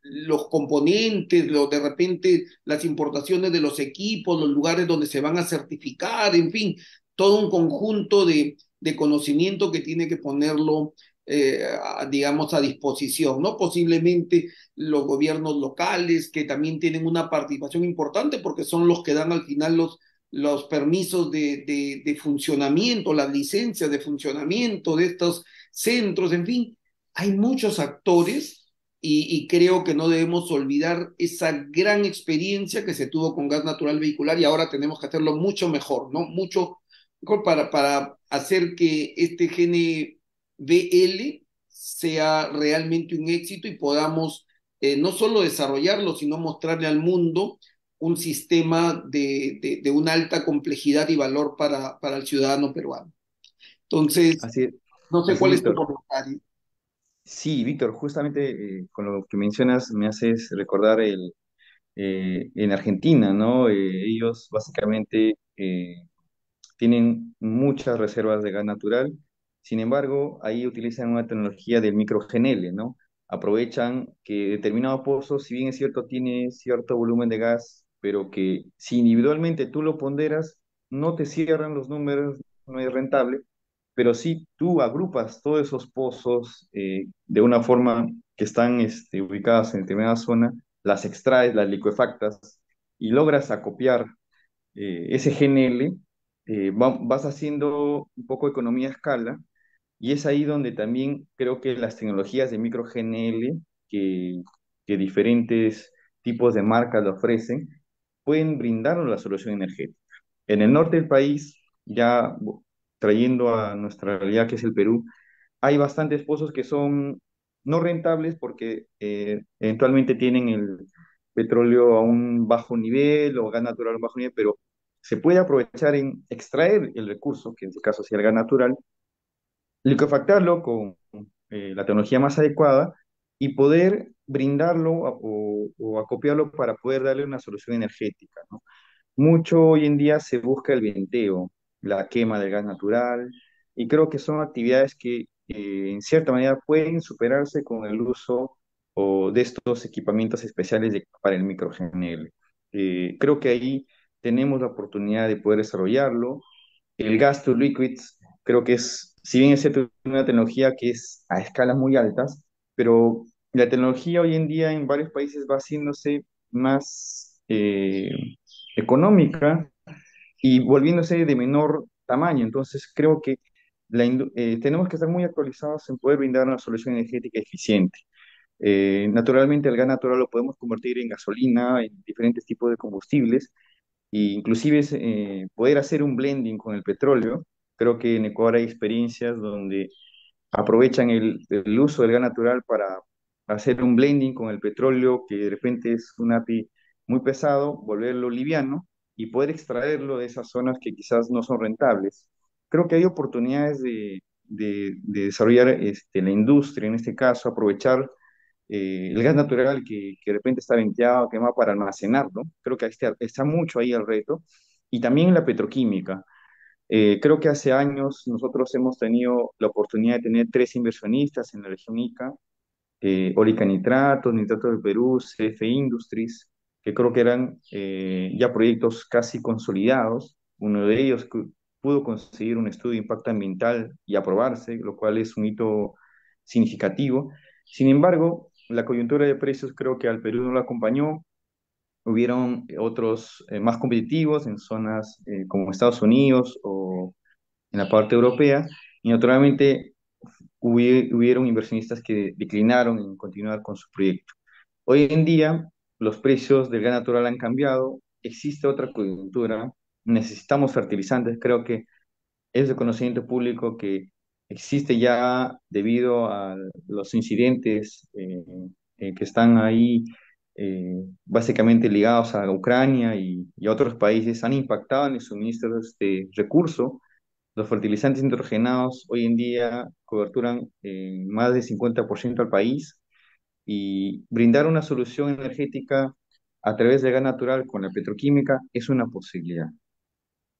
los componentes, de repente las importaciones de los equipos, los lugares donde se van a certificar, en fin, todo un conjunto de conocimiento que tiene que ponerlo, digamos, a disposición, ¿no? Posiblemente los gobiernos locales, que también tienen una participación importante porque son los que dan al final los permisos de funcionamiento, las licencias de funcionamiento de estos centros, en fin, hay muchos actores y creo que no debemos olvidar esa gran experiencia que se tuvo con gas natural vehicular y ahora tenemos que hacerlo mucho mejor, ¿no? Mucho mejor para hacer que este GNVL sea realmente un éxito y podamos no solo desarrollarlo, sino mostrarle al mundo un sistema de una alta complejidad y valor para el ciudadano peruano. Entonces, Así, no sé así, cuál es tu Víctor. comentario. Sí, Víctor, justamente con lo que mencionas me haces recordar en Argentina, ¿no? Ellos básicamente tienen muchas reservas de gas natural, sin embargo, ahí utilizan una tecnología del microgenele, ¿no? Aprovechan que determinado pozo, si bien es cierto, tiene cierto volumen de gas, pero que si individualmente tú lo ponderas, no te cierran los números, no es rentable, pero si tú agrupas todos esos pozos de una forma que están ubicadas en determinada zona, las extraes, las liquefactas, y logras acopiar ese GNL, vas haciendo un poco de economía a escala y es ahí donde también creo que las tecnologías de micro GNL que, que diferentes tipos de marcas lo ofrecen pueden brindarnos la solución energética. En el norte del país, ya trayendo a nuestra realidad que es el Perú, hay bastantes pozos que son no rentables porque eventualmente tienen el petróleo a un bajo nivel o gas natural a un bajo nivel, pero se puede aprovechar en extraer el recurso, que en este caso sería el gas natural, liquefactarlo con la tecnología más adecuada y poder brindarlo o acopiarlo para poder darle una solución energética, ¿no? Mucho hoy en día se busca el venteo, la quema del gas natural, y creo que son actividades que en cierta manera pueden superarse con el uso de estos equipamientos especiales para el microGNL. Creo que ahí tenemos la oportunidad de poder desarrollarlo. El gas to liquids creo que es, si bien es cierto, una tecnología que es a escalas muy altas, pero la tecnología hoy en día en varios países va haciéndose más económica y volviéndose de menor tamaño. Entonces, creo que tenemos que estar muy actualizados en poder brindar una solución energética eficiente. Naturalmente, el gas natural lo podemos convertir en gasolina, en diferentes tipos de combustibles, e inclusive poder hacer un blending con el petróleo. Creo que en Ecuador hay experiencias donde aprovechan el uso del gas natural para hacer un blending con el petróleo, que de repente es un API muy pesado, volverlo liviano y poder extraerlo de esas zonas que quizás no son rentables. Creo que hay oportunidades de desarrollar la industria, en este caso, aprovechar el gas natural que de repente está venteado, quemado para almacenarlo. Creo que está mucho ahí el reto. Y también la petroquímica. Creo que hace años nosotros hemos tenido la oportunidad de tener tres inversionistas en la región Ica, Orica Nitratos, Nitratos del Perú, CF Industries, que creo que eran ya proyectos casi consolidados. Uno de ellos pudo conseguir un estudio de impacto ambiental y aprobarse, lo cual es un hito significativo. Sin embargo, la coyuntura de precios creo que al Perú no lo acompañó. Hubieron otros más competitivos en zonas como Estados Unidos o en la parte europea, y naturalmente hubieron inversionistas que declinaron en continuar con su proyecto. Hoy en día, los precios del gas natural han cambiado, existe otra coyuntura, necesitamos fertilizantes, creo que es de conocimiento público que existe ya debido a los incidentes que están ahí básicamente ligados a Ucrania y a otros países, han impactado en el suministro de este recurso. Los fertilizantes nitrogenados hoy en día coberturan más del 50% al país, y brindar una solución energética a través del gas natural con la petroquímica es una posibilidad.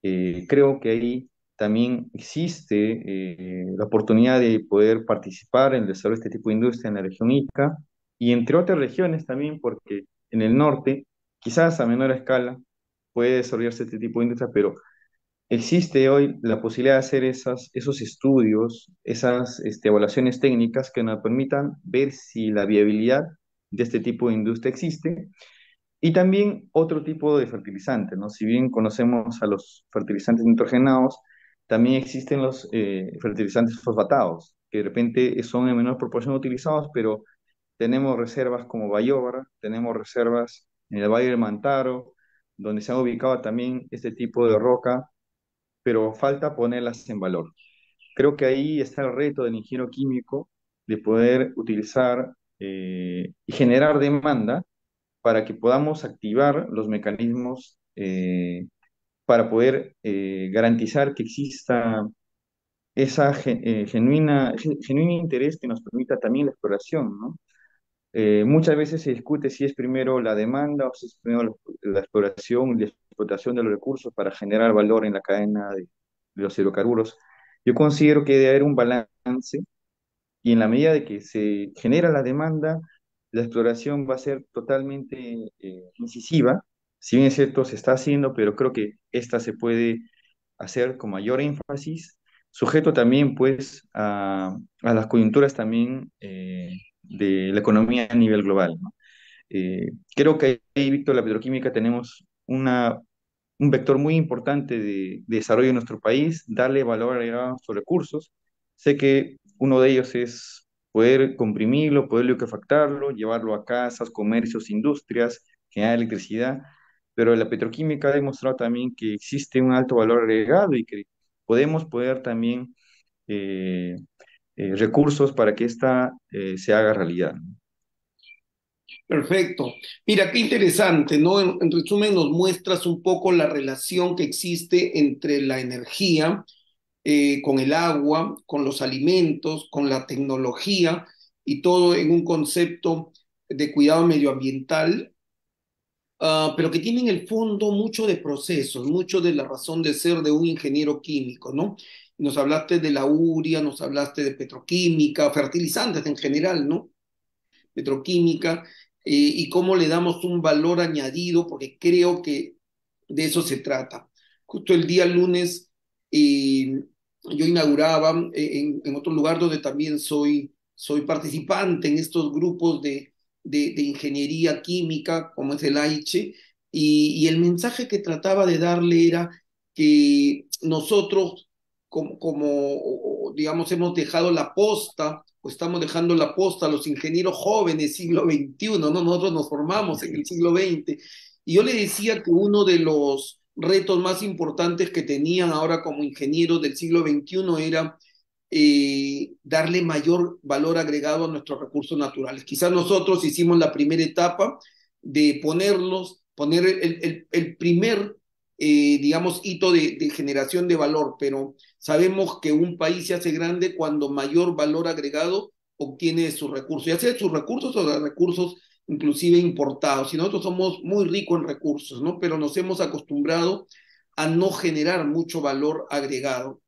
Creo que ahí también existe la oportunidad de poder participar en el desarrollo de este tipo de industria en la región Ica y entre otras regiones también, porque en el norte, quizás a menor escala, puede desarrollarse este tipo de industria, pero existe hoy la posibilidad de hacer esos estudios, esas evaluaciones técnicas que nos permitan ver si la viabilidad de este tipo de industria existe, y también otro tipo de fertilizantes, ¿no? Si bien conocemos a los fertilizantes nitrogenados, también existen los fertilizantes fosfatados, que de repente son en menor proporción utilizados, pero tenemos reservas como Bayóvar, tenemos reservas en el Valle del Mantaro, donde se ha ubicado también este tipo de roca, pero falta ponerlas en valor. Creo que ahí está el reto del ingeniero químico de poder utilizar y generar demanda para que podamos activar los mecanismos para poder garantizar que exista esa genuina interés que nos permita también la exploración, ¿no? Muchas veces se discute si es primero la demanda o si es primero la exploración y la explotación de los recursos para generar valor en la cadena de los hidrocarburos. Yo considero que debe haber un balance, y en la medida de que se genera la demanda, la exploración va a ser totalmente incisiva. Si bien es cierto, se está haciendo, pero creo que esta se puede hacer con mayor énfasis, sujeto también pues a las coyunturas también de la economía a nivel global, ¿no? Creo que ahí, Víctor, la petroquímica tenemos un vector muy importante de desarrollo en nuestro país, darle valor agregado a nuestros recursos. Sé que uno de ellos es poder comprimirlo, poder liquefactarlo, llevarlo a casas, comercios, industrias, generar electricidad, pero la petroquímica ha demostrado también que existe un alto valor agregado y que podemos poder también eh, recursos para que esta se haga realidad, ¿no? Perfecto. Mira, qué interesante, ¿no? En resumen, nos muestras un poco la relación que existe entre la energía, con el agua, con los alimentos, con la tecnología y todo en un concepto de cuidado medioambiental, pero que tiene en el fondo mucho de procesos, mucho de la razón de ser de un ingeniero químico, ¿no? Nos hablaste de la urea, nos hablaste de petroquímica, fertilizantes en general, ¿no? Petroquímica, y cómo le damos un valor añadido, porque creo que de eso se trata. Justo el día lunes yo inauguraba en otro lugar donde también soy participante en estos grupos de ingeniería química, como es el AICHE, y el mensaje que trataba de darle era que nosotros, digamos, hemos dejado la posta, o estamos dejando la posta a los ingenieros jóvenes siglo XXI, ¿no? Nosotros nos formamos en el siglo XX. Y yo le decía que uno de los retos más importantes que tenían ahora como ingenieros del siglo XXI era darle mayor valor agregado a nuestros recursos naturales. Quizás nosotros hicimos la primera etapa de poner el primer, digamos, hito de generación de valor, pero sabemos que un país se hace grande cuando mayor valor agregado obtiene de sus recursos, ya sea de sus recursos o de recursos inclusive importados. Y nosotros somos muy ricos en recursos, ¿no? Pero nos hemos acostumbrado a no generar mucho valor agregado.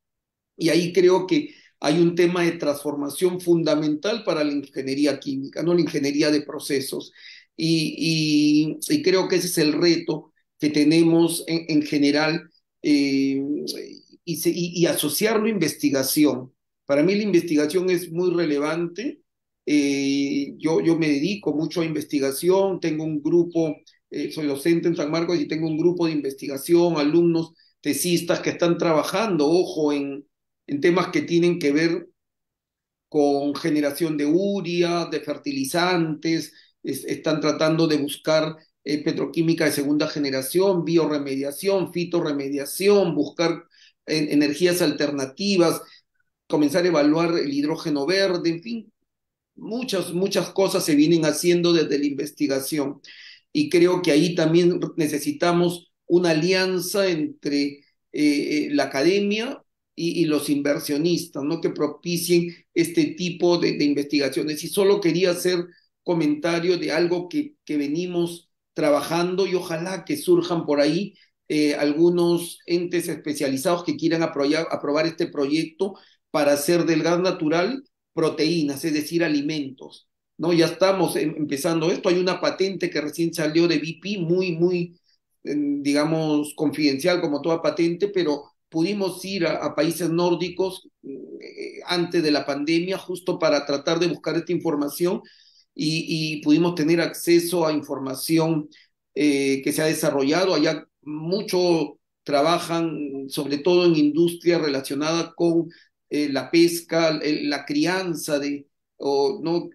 Y ahí creo que hay un tema de transformación fundamental para la ingeniería química, ¿no? La ingeniería de procesos. Y creo que ese es el reto que tenemos en general y asociarlo a investigación. Para mí la investigación es muy relevante. Yo me dedico mucho a investigación, tengo un grupo, soy docente en San Marcos y tengo un grupo de investigación, alumnos tesistas que están trabajando, ojo, en temas que tienen que ver con generación de urea, de fertilizantes, están tratando de buscar petroquímica de segunda generación, bioremediación, fitorremediación, buscar energías alternativas, comenzar a evaluar el hidrógeno verde, en fin, muchas cosas se vienen haciendo desde la investigación. Y creo que ahí también necesitamos una alianza entre la academia y los inversionistas, ¿no? Que propicien este tipo de investigaciones. Y solo quería hacer comentario de algo que venimos trabajando y ojalá que surjan por ahí algunos entes especializados que quieran aprobar este proyecto para hacer del gas natural proteínas, es decir, alimentos, ¿no? Ya estamos empezando esto. Hay una patente que recién salió de BP, muy, digamos, confidencial como toda patente, pero pudimos ir a países nórdicos antes de la pandemia justo para tratar de buscar esta información y pudimos tener acceso a información que se ha desarrollado. Allá mucho trabajan, sobre todo en industria relacionada con la pesca, la crianza o, ¿no?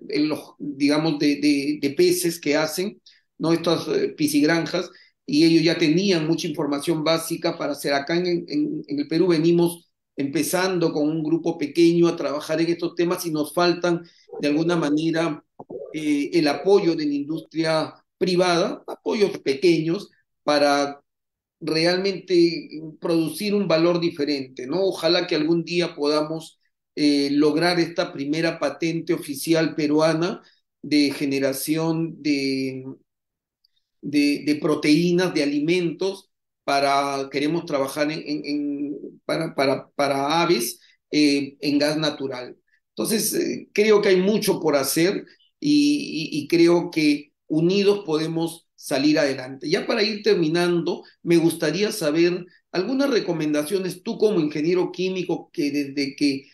digamos, de peces que hacen, ¿no? Estas piscigranjas, y ellos ya tenían mucha información básica para hacer. Acá en el Perú venimos empezando con un grupo pequeño a trabajar en estos temas y nos faltan de alguna manera el apoyo de la industria privada, apoyos pequeños para realmente producir un valor diferente, ¿no? Ojalá que algún día podamos lograr esta primera patente oficial peruana de generación de proteínas, de alimentos, queremos trabajar para aves en gas natural. Entonces, creo que hay mucho por hacer y creo que unidos podemos salir adelante. Ya para ir terminando, me gustaría saber algunas recomendaciones, tú como ingeniero químico, que desde que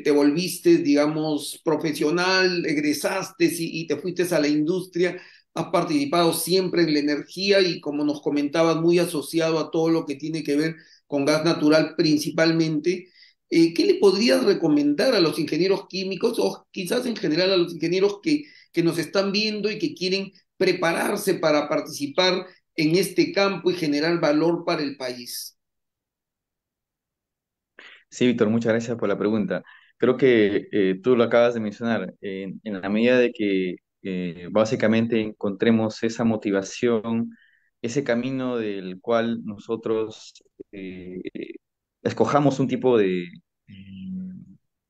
te volviste, digamos, profesional, egresaste y te fuiste a la industria, has participado siempre en la energía y como nos comentabas, muy asociado a todo lo que tiene que ver con gas natural principalmente. ¿Qué le podrías recomendar a los ingenieros químicos o quizás en general a los ingenieros que nos están viendo y que quieren prepararse para participar en este campo y generar valor para el país? Sí, Víctor, muchas gracias por la pregunta. Creo que tú lo acabas de mencionar. En la medida de que básicamente encontremos esa motivación, ese camino del cual nosotros eh, escojamos un tipo de,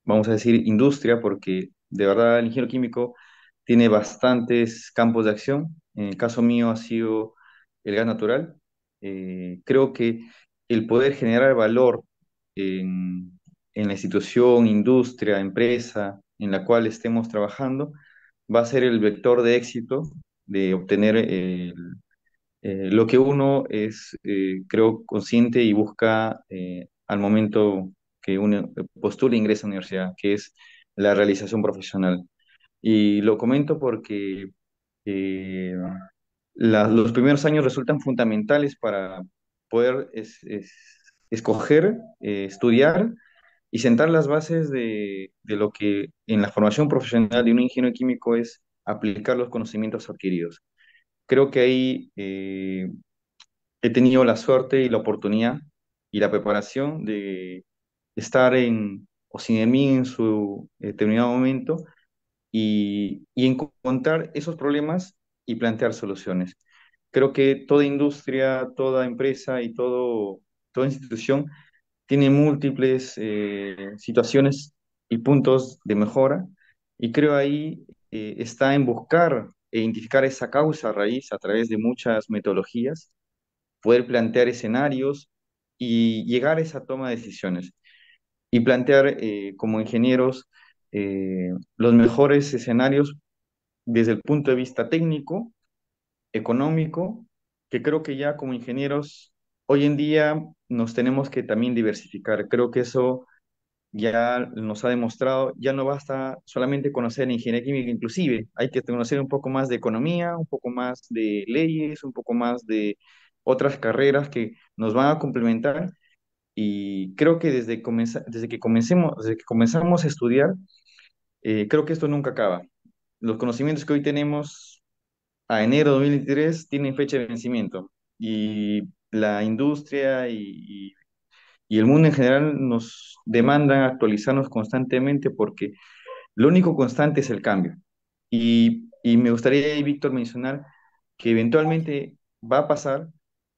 vamos a decir, industria, porque de verdad el ingeniero químico tiene bastantes campos de acción. En el caso mío ha sido el gas natural. Creo que el poder generar valor en la institución, industria, empresa en la cual estemos trabajando, va a ser el vector de éxito de obtener lo que uno es, creo, consciente y busca al momento que uno postula e ingresa a la universidad, que es la realización profesional. Y lo comento porque eh, los primeros años resultan fundamentales para poder escoger, estudiar y sentar las bases de lo que en la formación profesional de un ingeniero químico es aplicar los conocimientos adquiridos. Creo que ahí he tenido la suerte y la oportunidad y la preparación de estar en Ocinemí en su determinado momento y encontrar esos problemas y plantear soluciones. Creo que toda industria, toda empresa y toda institución tiene múltiples situaciones y puntos de mejora y creo ahí está en buscar e identificar esa causa raíz a través de muchas metodologías, poder plantear escenarios y llegar a esa toma de decisiones y plantear como ingenieros los mejores escenarios desde el punto de vista técnico, económico, que creo que ya como ingenieros hoy en día nos tenemos que también diversificar. Creo que eso ya nos ha demostrado, ya no basta solamente conocer ingeniería química, inclusive hay que conocer un poco más de economía, un poco más de leyes, un poco más de otras carreras que nos van a complementar y creo que desde que comenzamos a estudiar, creo que esto nunca acaba. Los conocimientos que hoy tenemos a enero de 2023 tienen fecha de vencimiento y la industria y el mundo en general nos demandan actualizarnos constantemente porque lo único constante es el cambio. Y me gustaría, Víctor, mencionar que eventualmente va a pasar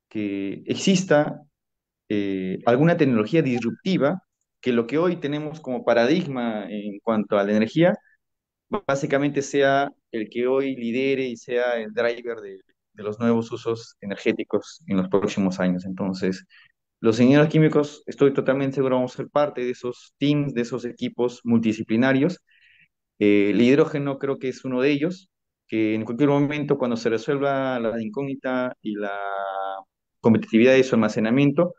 que exista alguna tecnología disruptiva que lo que hoy tenemos como paradigma en cuanto a la energía, básicamente sea el que hoy lidere y sea el driver de los nuevos usos energéticos en los próximos años. Entonces, los ingenieros químicos, estoy totalmente seguro, vamos a ser parte de esos teams, de esos equipos multidisciplinarios. El hidrógeno creo que es uno de ellos, que en cualquier momento, cuando se resuelva la incógnita y la competitividad de su almacenamiento,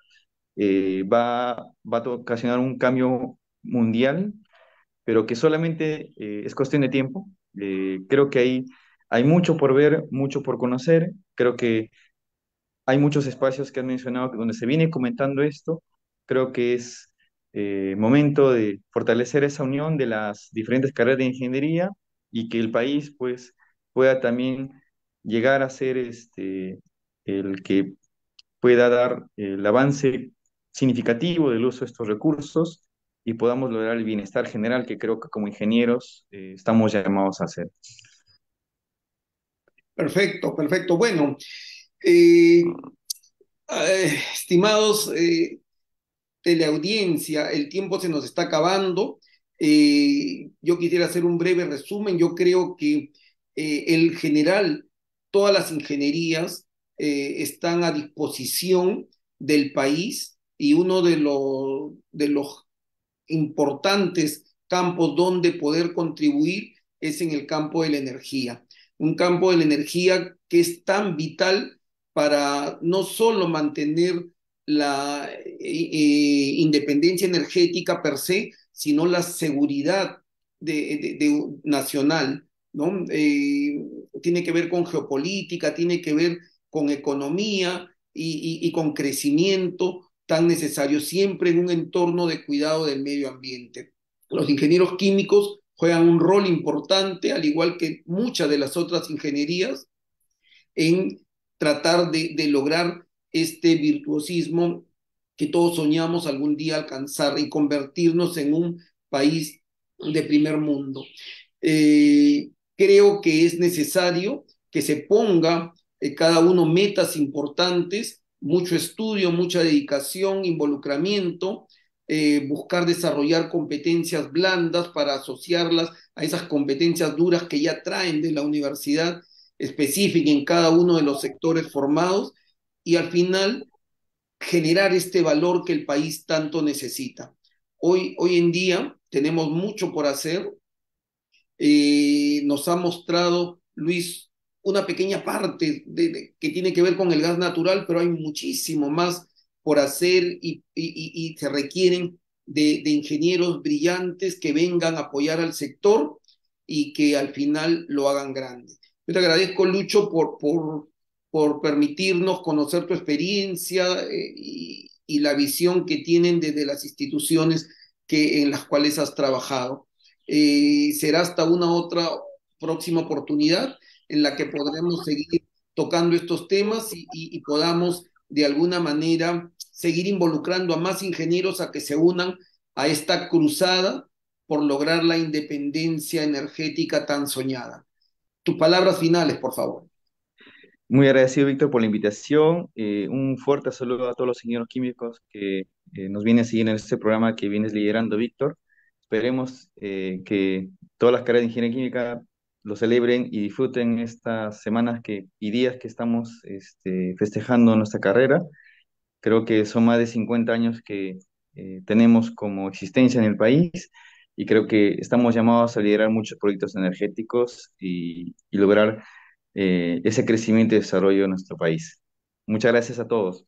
va a ocasionar un cambio mundial, pero que solamente es cuestión de tiempo. Creo que hay mucho por ver, mucho por conocer. Creo que hay muchos espacios que han mencionado donde se viene comentando esto. Creo que es momento de fortalecer esa unión de las diferentes carreras de ingeniería y que el país pues pueda también llegar a ser el que pueda dar el avance significativo del uso de estos recursos y podamos lograr el bienestar general que creo que como ingenieros estamos llamados a hacer. Perfecto, perfecto. Bueno, eh, estimados teleaudiencia, el tiempo se nos está acabando. Yo quisiera hacer un breve resumen. Yo creo que en general todas las ingenierías están a disposición del país y uno de los importantes campos donde poder contribuir es en el campo de la energía. Un campo de la energía que es tan vital para no solo mantener la independencia energética per se, sino la seguridad nacional, ¿no? Tiene que ver con geopolítica, tiene que ver con economía y con crecimiento tan necesario siempre en un entorno de cuidado del medio ambiente. Los ingenieros químicos juegan un rol importante, al igual que muchas de las otras ingenierías, en tratar de lograr este virtuosismo que todos soñamos algún día alcanzar y convertirnos en un país de primer mundo. Creo que es necesario que se ponga cada uno metas importantes, mucho estudio, mucha dedicación, involucramiento, buscar desarrollar competencias blandas para asociarlas a esas competencias duras que ya traen de la universidad específica en cada uno de los sectores formados y al final generar este valor que el país tanto necesita. Hoy en día tenemos mucho por hacer. Nos ha mostrado, Luis, una pequeña parte que tiene que ver con el gas natural, pero hay muchísimo más por hacer y se requieren de ingenieros brillantes que vengan a apoyar al sector y que al final lo hagan grande. Yo te agradezco, Lucho, por permitirnos conocer tu experiencia y la visión que tienen desde las instituciones en las cuales has trabajado. Será hasta una otra próxima oportunidad en la que podremos seguir tocando estos temas y podamos de alguna manera seguir involucrando a más ingenieros a que se unan a esta cruzada por lograr la independencia energética tan soñada. Tus palabras finales, por favor. Muy agradecido, Víctor, por la invitación. Un fuerte saludo a todos los ingenieros químicos que nos vienen a seguir en este programa que vienes liderando, Víctor. Esperemos que todas las carreras de ingeniería química lo celebren y disfruten estas semanas y días que estamos festejando nuestra carrera. Creo que son más de 50 años que tenemos como existencia en el país y creo que estamos llamados a liderar muchos proyectos energéticos y lograr ese crecimiento y desarrollo de nuestro país. Muchas gracias a todos.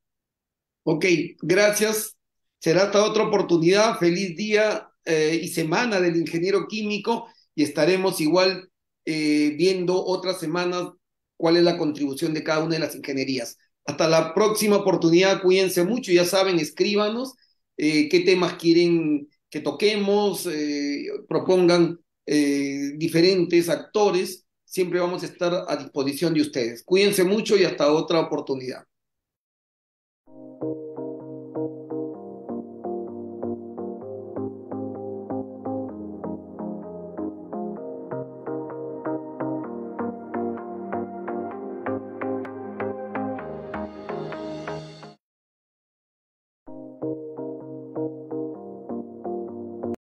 Ok, gracias. Será hasta otra oportunidad. Feliz día y semana del ingeniero químico y estaremos igual viendo otras semanas cuál es la contribución de cada una de las ingenierías. Hasta la próxima oportunidad. Cuídense mucho. Ya saben, escríbanos qué temas quieren que toquemos, propongan diferentes actores. Siempre vamos a estar a disposición de ustedes. Cuídense mucho y hasta otra oportunidad.